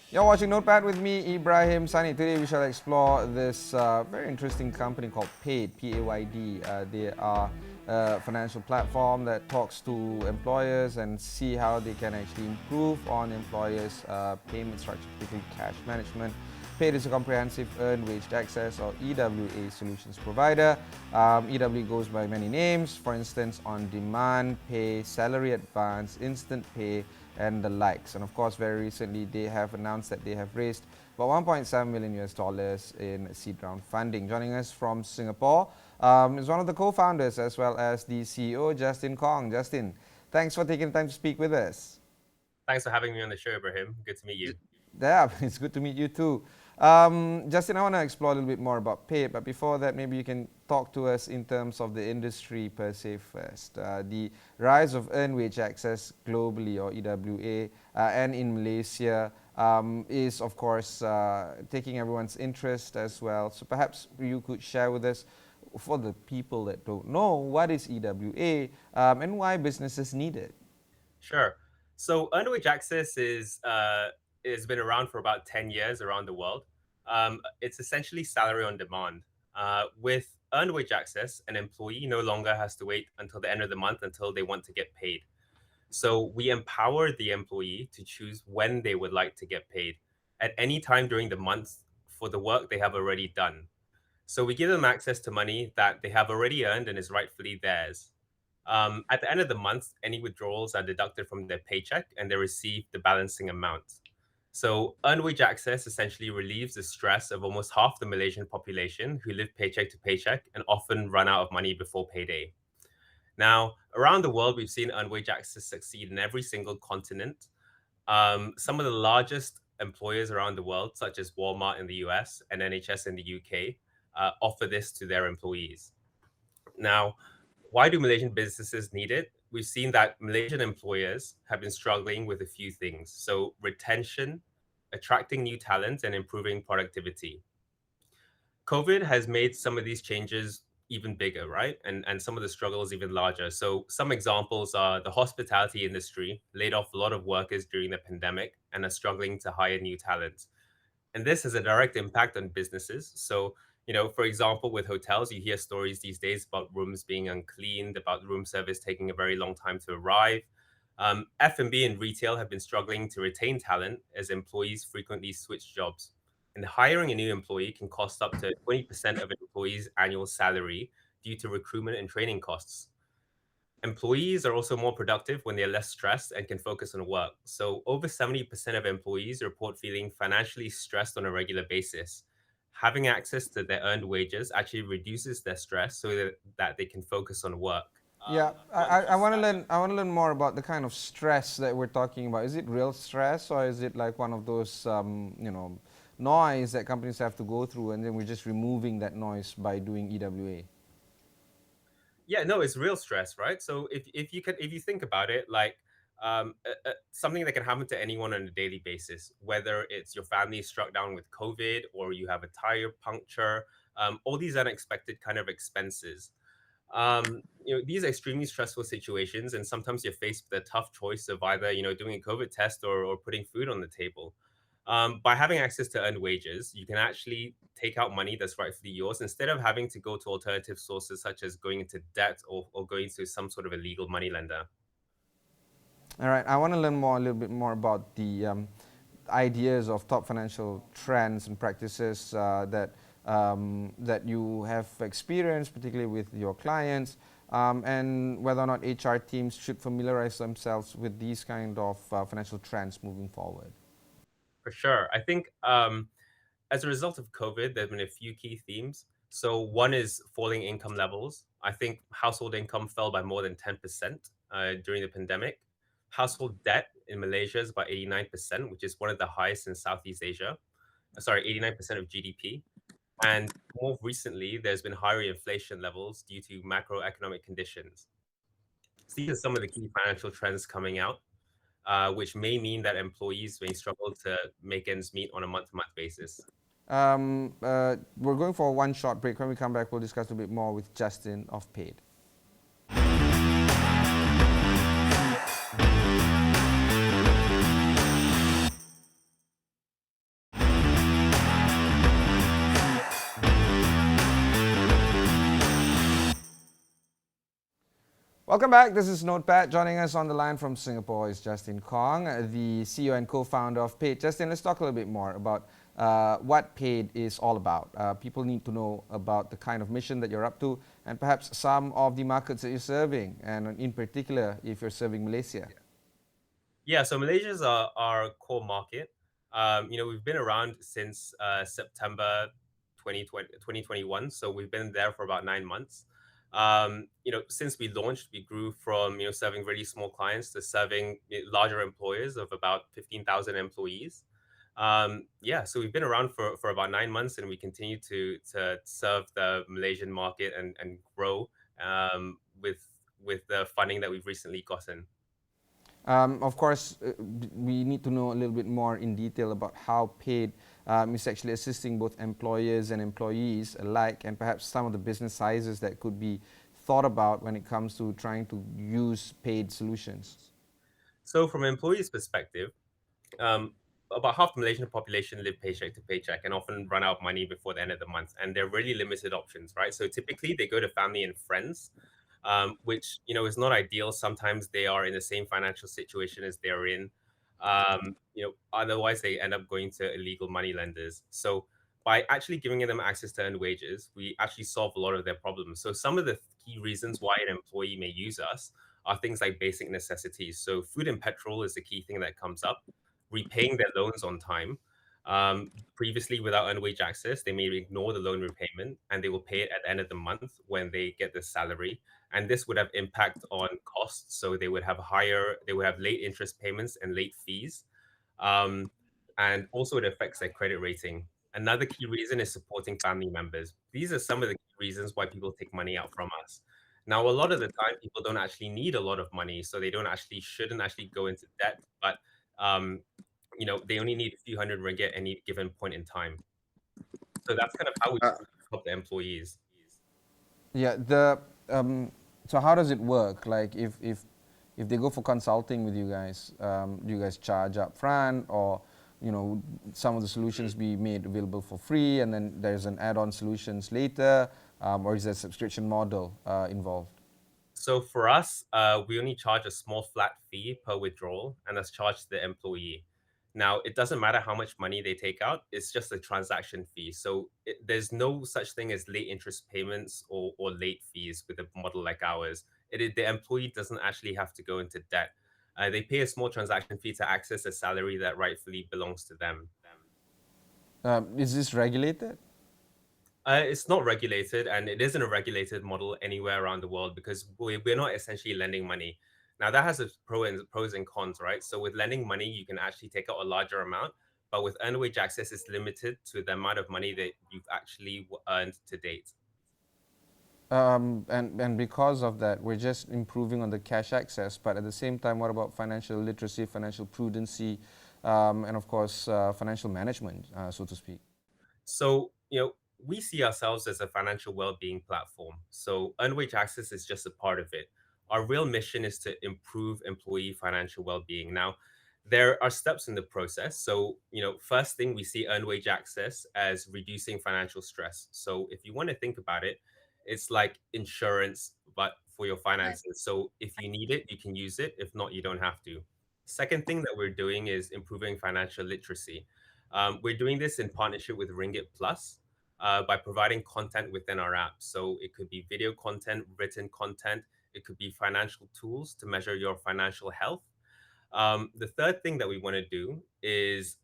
You're watching Notepad with me, Ibrahim Sani. Today we shall explore this very interesting company called Paid, P-A-Y-D. They are a financial platform that talks to employers and see how they can actually improve on employers' payment structure, particularly cash management. Paid is a comprehensive earned wage access or EWA solutions provider. EWA goes by many names, for instance, on demand pay, salary advance, instant pay, and the likes. And of course, very recently they have announced that they have raised about 1.7 million US dollars in seed round funding. Joining us from Singapore is one of the co-founders as well as the CEO, Justin Kong. Justin, thanks for taking the time to speak with us. Thanks for having me on the show, Ibrahim. Good to meet you. Yeah, it's good to meet you too. Justin, I want to explore a little bit more about Paid, but before that, maybe you can talk to us in terms of the industry per se first. The rise of earned wage access globally, or EWA, and in Malaysia is, of course, taking everyone's interest as well. So perhaps you could share with us, for the people that don't know, what is EWA and why businesses need it? Sure. So earned wage access is been around for about 10 years around the world. It's essentially salary on demand. With earned wage access, an employee no longer has to wait until the end of the month until they want to get paid. So we empower the employee to choose when they would like to get paid at any time during the month for the work they have already done. So we give them access to money that they have already earned and is rightfully theirs. At the end of the month, any withdrawals are deducted from their paycheck and they receive the balancing amount. So, earned wage access essentially relieves the stress of almost half the Malaysian population who live paycheck to paycheck and often run out of money before payday. Now, around the world, we've seen earned wage access succeed in every single continent. Some of the largest employers around the world, such as Walmart in the US and NHS in the UK, offer this to their employees. Now, why do Malaysian businesses need it? We've seen that Malaysian employers have been struggling with a few things. So, retention, attracting new talent, and improving productivity. COVID has made some of these changes even bigger, right? And some of the struggles even larger. So, some examples are the hospitality industry laid off a lot of workers during the pandemic and are struggling to hire new talent. And this has a direct impact on businesses. So, for example, with hotels, you hear stories these days about rooms being uncleaned, about room service taking a very long time to arrive. F&B and retail have been struggling to retain talent as employees frequently switch jobs. And hiring a new employee can cost up to 20% of an employee's annual salary due to recruitment and training costs. Employees are also more productive when they're less stressed and can focus on work. So, over 70% of employees report feeling financially stressed on a regular basis. Having access to their earned wages actually reduces their stress so that they can focus on work. Yeah, I want to learn. I want to learn more about the kind of stress that we're talking about. Is it real stress, or is it like one of those, noise that companies have to go through, and then we're just removing that noise by doing EWA? Yeah, no, it's real stress, right? So if you think about it, like something that can happen to anyone on a daily basis, whether it's your family is struck down with COVID or you have a tire puncture, all these unexpected kind of expenses. These are extremely stressful situations, and sometimes you're faced with a tough choice of either doing a COVID test or putting food on the table. By having access to earned wages, you can actually take out money that's rightfully yours instead of having to go to alternative sources such as going into debt or going to some sort of illegal money lender. All right, I want to learn more, a little bit more about the ideas of top financial trends and practices that you have experienced, particularly with your clients, and whether or not HR teams should familiarize themselves with these kind of financial trends moving forward. For sure. I think as a result of COVID, there have been a few key themes. So, one is falling income levels. I think household income fell by more than 10% during the pandemic. Household debt in Malaysia is about 89%, which is one of the highest in Southeast Asia. 89% of GDP. And more recently, there's been higher inflation levels due to macroeconomic conditions. So these are some of the key financial trends coming out, which may mean that employees may struggle to make ends meet on a month-to-month basis. We're going for one short break. When we come back, we'll discuss a bit more with Justin of Paid. Welcome back. This is Notepad. Joining us on the line from Singapore is Justin Kong, the CEO and co-founder of Paid. Justin, let's talk a little bit more about what Paid is all about. People need to know about the kind of mission that you're up to and perhaps some of the markets that you're serving, and in particular, if you're serving Malaysia. Yeah, so Malaysia is our core market. We've been around since September 2021, so we've been there for about 9 months. Since we launched, we grew from serving really small clients to serving larger employers of about 15,000 employees. So we've been around for about 9 months, and we continue to serve the Malaysian market and grow with the funding that we've recently gotten. Of course, we need to know a little bit more in detail about how Paid is actually assisting both employers and employees alike, and perhaps some of the business sizes that could be thought about when it comes to trying to use Paid solutions. So from an employee's perspective, um, about half the Malaysian population live paycheck to paycheck and often run out of money before the end of the month. And they're really limited options, right? So typically they go to family and friends, which is not ideal. Sometimes they are in the same financial situation as they're in. Otherwise they end up going to illegal money lenders. So by actually giving them access to earned wages, we actually solve a lot of their problems. So some of the key reasons why an employee may use us are things like basic necessities. So food and petrol is the key thing that comes up, repaying their loans on time. Previously, without earned wage access, they may ignore the loan repayment and they will pay it at the end of the month when they get the salary. And this would have impact on costs. So they would have late interest payments and late fees. And also it affects their credit rating. Another key reason is supporting family members. These are some of the key reasons why people take money out from us. Now, a lot of the time, people don't actually need a lot of money, so they shouldn't actually go into debt. But um, they only need a few hundred ringgit at any given point in time. So that's kind of how we help the employees. Yeah, so how does it work? Like if they go for consulting with you guys, do you guys charge up front, or some of the solutions be made available for free and then there's an add-on solutions later, or is there a subscription model involved? So for us, we only charge a small flat fee per withdrawal, and that's charged to the employee. Now, it doesn't matter how much money they take out; it's just a transaction fee. So there's no such thing as late interest payments or late fees with a model like ours. The employee doesn't actually have to go into debt. They pay a small transaction fee to access a salary that rightfully belongs to them. Is this regulated? It's not regulated, and it isn't a regulated model anywhere around the world because we're not essentially lending money. Now that has its pros and cons, right? So with lending money, you can actually take out a larger amount, but with earned wage access, it's limited to the amount of money that you've actually earned to date. And because of that, we're just improving on the cash access, but at the same time, what about financial literacy, financial prudency, and of course, financial management, so to speak? So, we see ourselves as a financial well-being platform. So earned wage access is just a part of it. Our real mission is to improve employee financial well-being. Now, there are steps in the process. So, first thing we see earned wage access as reducing financial stress. So if you want to think about it, it's like insurance, but for your finances. So if you need it, you can use it. If not, you don't have to. Second thing that we're doing is improving financial literacy. We're doing this in partnership with Ringgit Plus by providing content within our app. So it could be video content, written content, it could be financial tools to measure your financial health. The third thing that we want to do is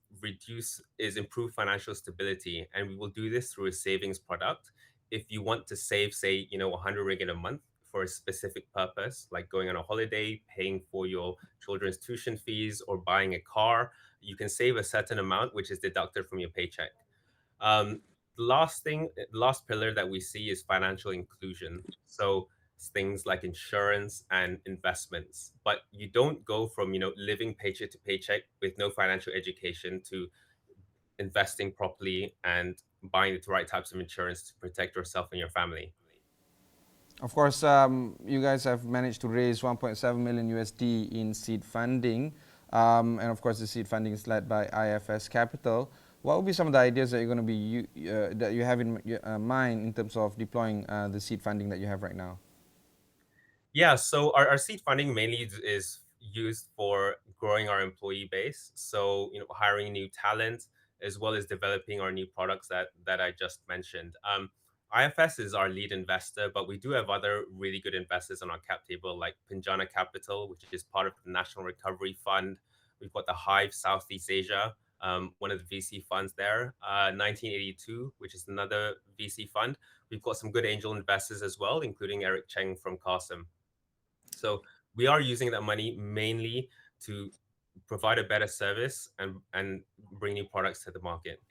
improve financial stability, and we will do this through a savings product. If you want to save, say, 100 ringgit a month for a specific purpose, like going on a holiday, paying for your children's tuition fees, or buying a car, you can save a certain amount, which is deducted from your paycheck. The last pillar that we see is financial inclusion. So things like insurance and investments. But you don't go from, living paycheck to paycheck with no financial education to investing properly and buying the right types of insurance to protect yourself and your family. Of course, you guys have managed to raise 1.7 million USD in seed funding, and of course, the seed funding is led by IFS Capital. What would be some of the ideas that you're going to be that you have in mind in terms of deploying the seed funding that you have right now? Yeah, so our seed funding mainly is used for growing our employee base. So, hiring new talent as well as developing our new products that I just mentioned. IFS is our lead investor, but we do have other really good investors on our cap table, like Pinjana Capital, which is part of the National Recovery Fund. We've got the Hive Southeast Asia, one of the VC funds there. 1982, which is another VC fund. We've got some good angel investors as well, including Eric Cheng from Cosm. So we are using that money mainly to provide a better service and bring new products to the market.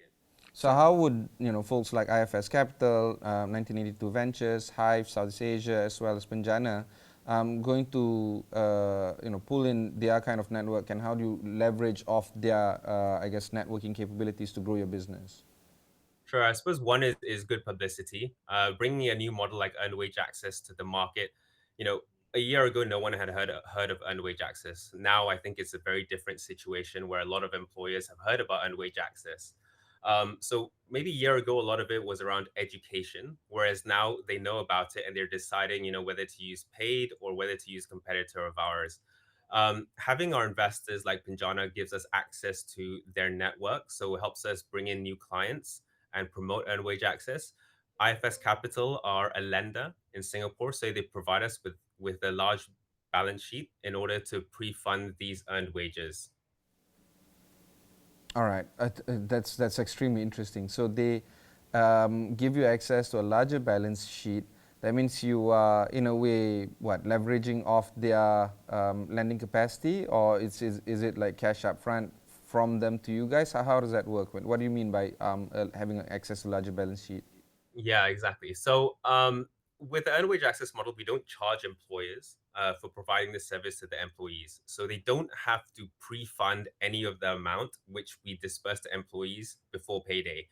So how would folks like IFS Capital, 1982 Ventures, Hive, Southeast Asia, as well as Penjana, going to pull in their kind of network, and how do you leverage off their I guess networking capabilities to grow your business? Sure, I suppose one is good publicity. Bringing a new model like earned wage access to the market. You know, a year ago, no one had heard of earned wage access. Now, I think it's a very different situation where a lot of employers have heard about earned wage access. So maybe a year ago, a lot of it was around education, whereas now they know about it and they're deciding, whether to use paid or whether to use competitor of ours. Having our investors like Pinjana gives us access to their network, so it helps us bring in new clients and promote earned wage access. IFS Capital are a lender in Singapore, so they provide us with a large balance sheet in order to pre-fund these earned wages. All right, that's extremely interesting. So they give you access to a larger balance sheet. That means you are, in a way, what, leveraging off their lending capacity, or is it like cash up front from them to you guys? How does that work? What do you mean by having access to larger balance sheet? Yeah, exactly. So with the earned wage access model, we don't charge employers for providing the service to the employees. So they don't have to pre-fund any of the amount which we disperse to employees before payday.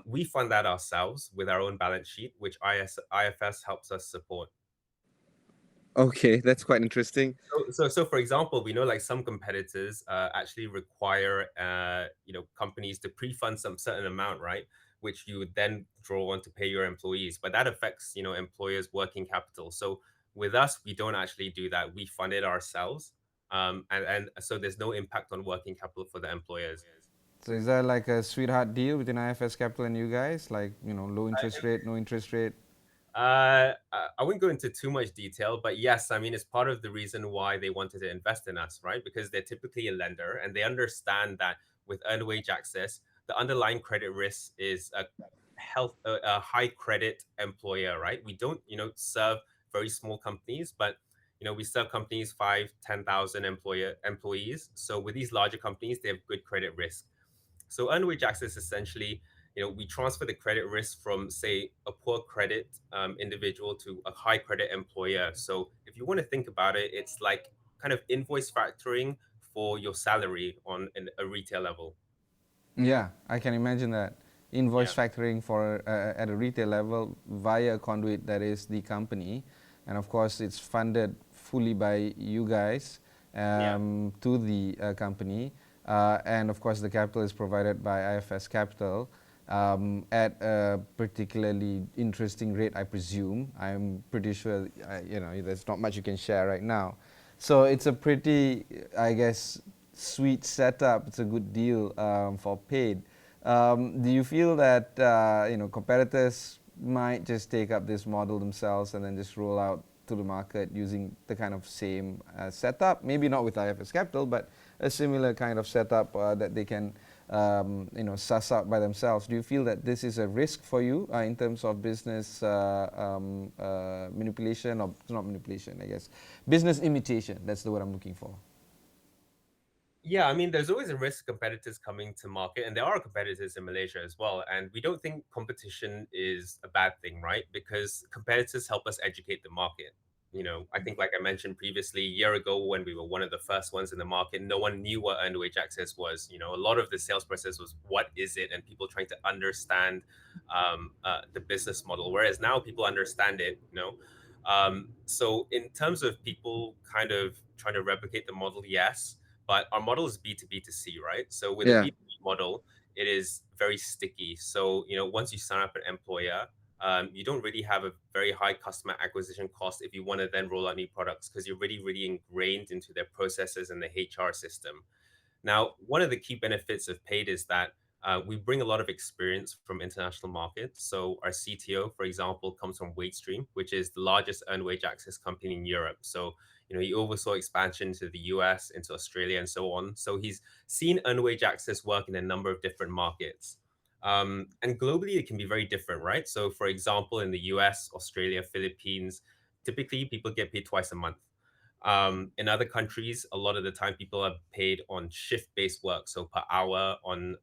We fund that ourselves with our own balance sheet, which IFS helps us support. Okay, that's quite interesting. So for example, we know like some competitors actually require companies to pre-fund some certain amount, right? Which you would then draw on to pay your employees, but that affects employers' working capital. So with us, we don't actually do that. We fund it ourselves, and so there's no impact on working capital for the employers. So is that like a sweetheart deal between IFS Capital and you guys? Like, low interest rate, no interest rate? I wouldn't go into too much detail, but yes, I mean, it's part of the reason why they wanted to invest in us, right? Because they're typically a lender and they understand that with earned wage access, the underlying credit risk is a high credit employer, right? We don't, serve very small companies, but we serve companies 5, 10,000 employees. So with these larger companies, they have good credit risk. So earned wage access essentially, we transfer the credit risk from, say, a poor credit individual to a high credit employer. So if you want to think about it, it's like kind of invoice factoring for your salary on a retail level. Yeah, I can imagine that. Yeah, Invoice factoring for at a retail level via a conduit that is the company, and of course it's funded fully by you guys yeah, to the company, and of course the capital is provided by IFS Capital at a particularly interesting rate, I presume. I'm pretty sure there's not much you can share right now. So it's a pretty, I guess, sweet setup. It's a good deal for paid. Do you feel that competitors might just take up this model themselves and then just roll out to the market using the kind of same setup? Maybe not with IFS Capital, but a similar kind of setup that they can suss out by themselves. Do you feel that this is a risk for you in terms of business manipulation, or not manipulation, I guess, business imitation? That's the word I'm looking for. yeah. I mean, there's always a risk of competitors coming to market, and there are competitors in Malaysia as well. And we don't think competition is a bad thing, right? Because competitors help us educate the market. I think, like I mentioned previously, a year ago when we were one of the first ones in the market, no one knew what earned wage access was. A lot of the sales process was what is it, and people trying to understand the business model. Whereas now people understand it. So in terms of people kind of trying to replicate the model, yes, but our model is B2B to C, right? So with a Yeah. B2B model, it is very sticky. So, once you sign up an employer, you don't really have a very high customer acquisition cost if you want to then roll out new products because you're really, really ingrained into their processes and the HR system. Now, one of the key benefits of paid is that we bring a lot of experience from international markets. So our CTO, for example, comes from WageStream, which is the largest earned wage access company in Europe. So, he oversaw expansion to the US, into Australia, and so on. So he's seen earned wage access work in a number of different markets. And globally, it can be very different, right? So, for example, in the US, Australia, Philippines, typically people get paid twice a month. In other countries, a lot of the time people are paid on shift-based work, so per hour on,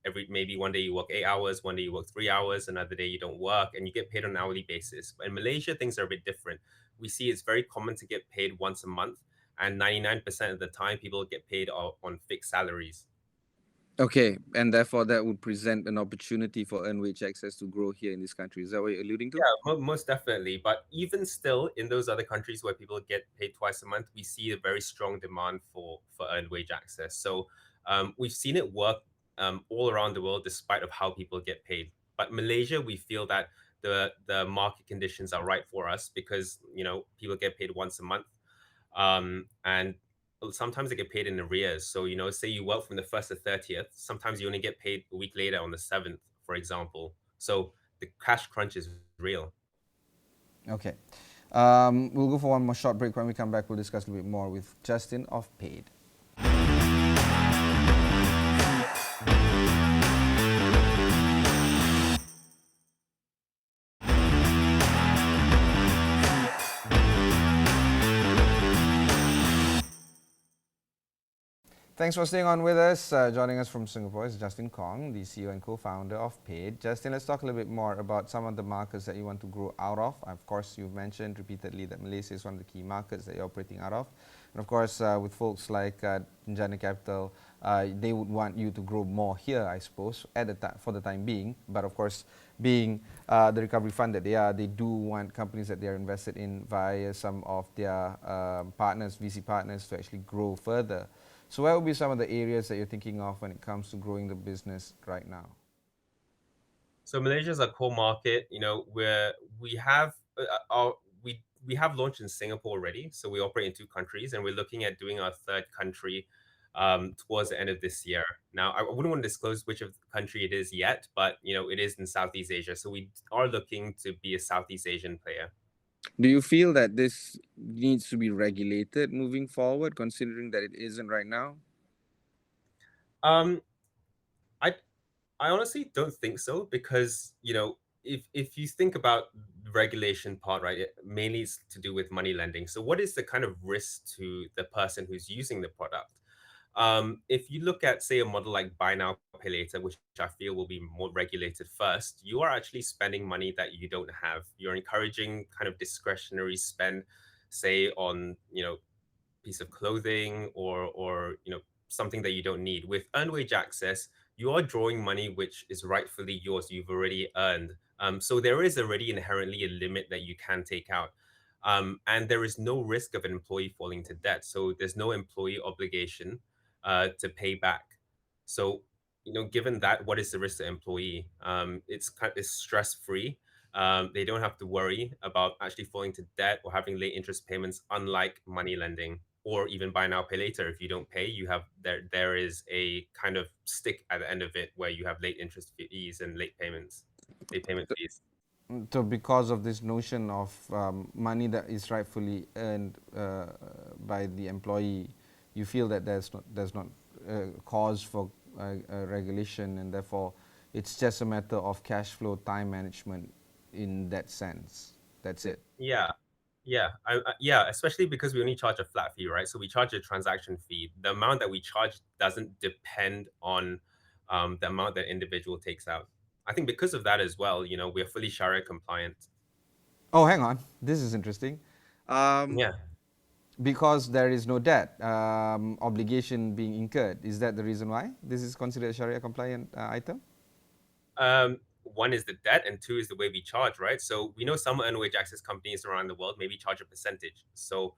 every maybe one day you work 8 hours, one day you work 3 hours, another day you don't work, and you get paid on an hourly basis. But in Malaysia, things are a bit different. We see it's very common to get paid once a month, and 99% of the time people get paid on fixed salaries. Okay, and therefore that would present an opportunity for earned wage access to grow here in this country. Is that what you're alluding to? Yeah, most definitely. But even still, in those other countries where people get paid twice a month, we see a very strong demand for earned wage access. So we've seen it work all around the world, despite of how people get paid. But Malaysia, we feel that the market conditions are right for us because people get paid once a month, and sometimes they get paid in arrears. So say you work from the 1st to 30th, sometimes you only get paid a week later on the 7th, for example. So the cash crunch is real. Okay. We'll go for one more short break. When we come back, we'll discuss a little bit more with Justin of Paid. Thanks for staying on with us. Joining us from Singapore is Justin Kong, the CEO and co-founder of Paid. Justin, let's talk a little bit more about some of the markets that you want to grow out of. Of course, you've mentioned repeatedly that Malaysia is one of the key markets that you're operating out of. And of course, with folks like Untitled Capital, they would want you to grow more here, I suppose, for the time being. But of course, being the recovery fund that they are, they do want companies that they are invested in via some of their partners, VC partners, to actually grow further. So what would be some of the areas that you're thinking of when it comes to growing the business right now? So Malaysia is a core market, where we have launched in Singapore already. So we operate in 2 countries, and we're looking at doing our 3rd country towards the end of this year. Now, I wouldn't want to disclose which of the country it is yet, but it is in Southeast Asia. So we are looking to be a Southeast Asian player. Do you feel that this needs to be regulated moving forward, considering that it isn't right now? Um, I I honestly don't think so because if you think about the regulation part, right, it mainly is to do with money lending. So what is the kind of risk to the person who's using the product? If you look at, say, a model like buy now, pay later, which I feel will be more regulated first, you are actually spending money that you don't have. You're encouraging kind of discretionary spend, say on, piece of clothing or something that you don't need. With earned wage access, you are drawing money which is rightfully yours. You've already earned. So there is already inherently a limit that you can take out. And there is no risk of an employee falling into debt. So there's no employee obligation to pay back. So, given that, what is the risk to employee? It's stress free. They don't have to worry about actually falling to debt or having late interest payments, unlike money lending or even buy now, pay later. If you don't pay, you have there is a kind of stick at the end of it where you have late interest fees and late payment fees. So because of this notion of money that is rightfully earned by the employee, you feel that there's not cause for regulation, and therefore it's just a matter of cash flow time management in that sense. That's it. Yeah. Yeah, especially because we only charge a flat fee, right? So we charge a transaction fee. The amount that we charge doesn't depend on the amount that individual takes out. I think because of that as well, we're fully Sharia compliant. Oh, hang on. This is interesting. Yeah. Because there is no debt obligation being incurred. Is that the reason why this is considered a Sharia compliant item? One is the debt, and two is the way we charge, right? So we know some earned wage access companies around the world maybe charge a percentage. So,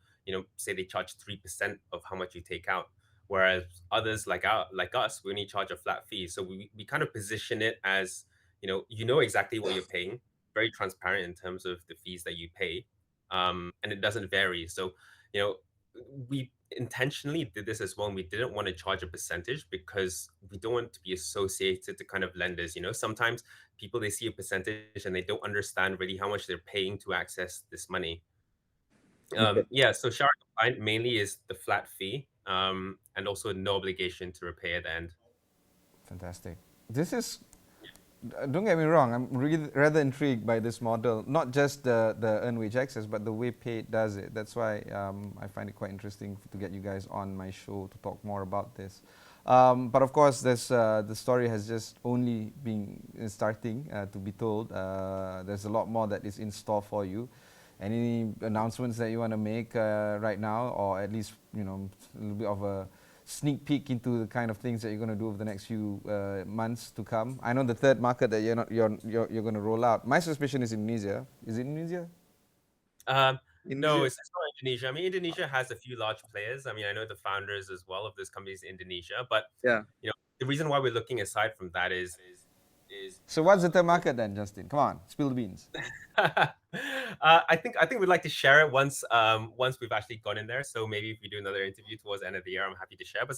say they charge 3% of how much you take out, whereas others like us, we only charge a flat fee. So we kind of position it as, you know exactly what you're paying very transparent in terms of the fees that you pay, and it doesn't vary. So, you know, we intentionally did this as well, and we didn't want to charge a percentage because we don't want to be associated to kind of lenders. You know, sometimes people, they see a percentage and they don't understand really how much they're paying to access this money. Yeah, so Sharia compliant mainly is the flat fee, and also no obligation to repay at the end. Fantastic. This is, don't get me wrong, I'm really rather intrigued by this model, not just the earned wage access, but the way Paid does it. That's why I find it quite interesting to get you guys on my show to talk more about this. But of course, the story has just only been starting to be told. There's a lot more that is in store for you. Any announcements that you want to make right now, or at least, you know, a little bit of a sneak peek into the kind of things that you're going to do over the next few months to come? I know the third market that you're going to roll out. My suspicion is Indonesia. Is it Indonesia? No, it's not Indonesia. I mean, Indonesia has a few large players. I mean, I know the founders as well of this company is Indonesia, but Yeah. you know, the reason why we're looking aside from that is So what's the third market then, Justin? Come on, spill the beans. I think we'd like to share it once we've actually gone in there. So maybe if we do another interview towards the end of the year, I'm happy to share. But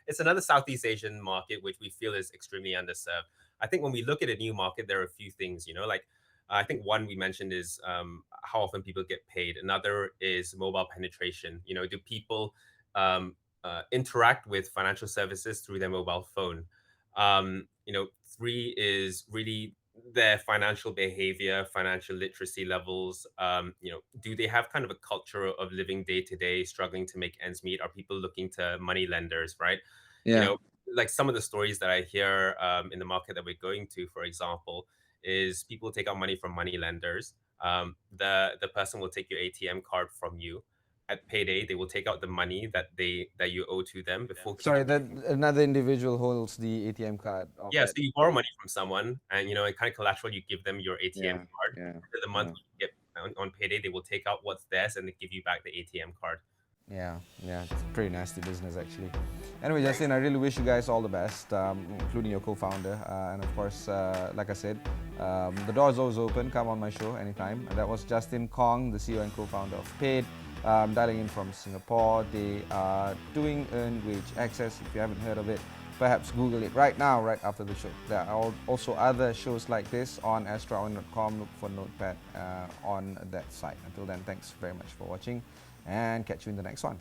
it's another Southeast Asian market which we feel is extremely underserved. I think when we look at a new market, there are a few things, you know, like I think one we mentioned is how often people get paid. Another is mobile penetration. You know, do people interact with financial services through their mobile phone? You know, three is really their financial behavior, financial literacy levels. You know, do they have kind of a culture of living day to day, struggling to make ends meet? Are people looking to money lenders, right? Yeah. You know, like some of the stories that I hear in the market that we're going to, for example, is people take out money from money lenders. The person will take your ATM card from you. At payday, they will take out the money that you owe to them before. Sorry, that another individual holds the ATM card. Yeah, so you borrow money from someone, and you know, in kind of collateral, you give them your ATM card. Yeah. After the month you get on payday, they will take out what's theirs and they give you back the ATM card. Yeah, it's pretty nasty business actually. Anyway, Justin, I really wish you guys all the best, including your co-founder. And of course, like I said, the door is always open. Come on my show anytime. And that was Justin Kong, the CEO and co-founder of Paid, dialing in from Singapore. They are doing earned wage access. If you haven't heard of it, perhaps Google it right now, right after the show. There are also other shows like this on astro.com. Look for Notepad on that site. Until then, thanks very much for watching, and catch you in the next one.